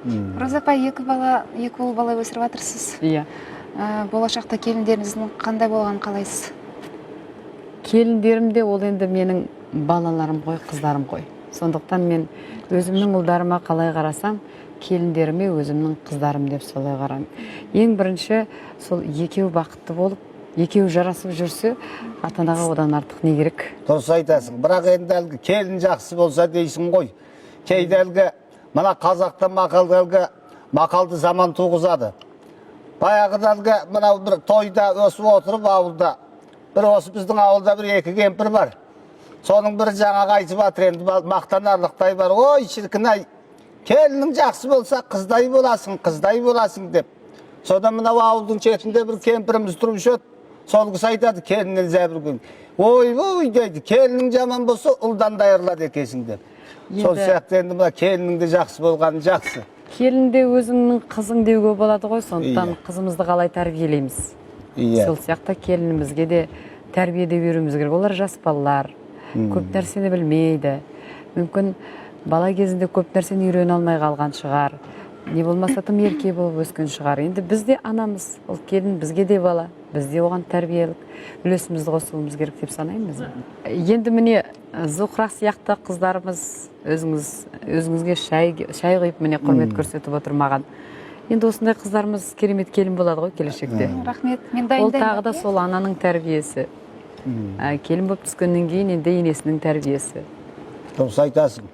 Роза апай, екі ұл бала өсіріп жатырсыз. Иә. Болашақта келіндеріңіздің қандай болғанын қалайсыз? Келіндерім де ол енді менің балаларым ғой, қыздарым ғой. Сондықтан мен өзімнің ұлдарыма қалай қарасам, келіндеріме өзімнің қыздарым деп солай қараймын. Ең бірінші сол екеуі бақытты болып, екеуі жарасып жүрсе, ата-анаға одан артық не керек? Дұрыс айтасың. Бірақ енді әлгі келін жақсы болса дейсің ғой. Кейде әлгі мына қазақта мақалды заман туғызады. Баяғыда әлгі мына бір тойда өсіп отырып ауылда. Бір осы біздің ауылда бір екі кемпір бар. Соның бірі жаңағы айтып жатыр енді мақтанарлықтай бар. Ой, шіркін-ай, келінің жақсы болса қыздай боласың деп. Содан мынау ауылдың шетінде бір кемпіріміз тұрып жүреді. Сол кісі айтады, келіннен зәбір көрген. Ой дейді, келінің жаман болса ұлдан дайырлады екесің деп. Сол сияқты енді мына келінің де жақсы болғаны жақсы. Келін де өзіңнің қызың деуге болады ғой, сондықтан қызымызды қалай тәрбиелейміз. Сол сияқты келінімізге де тәрбиеде беруіміз керек. Олар жас балалар, көп нәрсені білмейді. Мүмкін бала кезінде көп нәрсені үйрене алмай қалған шығар. Не болмаса тым ерке болып өскен шығар. Енді біз де анамыз, ол келін бізге де бала, біз де оған тәрбиелік үлесімізді қосуымыз керек деп санаймыз. Енді міне Зухра сияқты қыздарымыз өзіңізге шай құйып міне құрмет көрсетіп отыр маған. Енді осындай қыздарымыз керемет келін болады ғой келешекте. Рахмет, мен дайындаймын. Ол тағы да сол ананың тәрбиесі. Келін болып түскеннен кейін енді енесінің тәрбиесі. Дұрыс айтасың.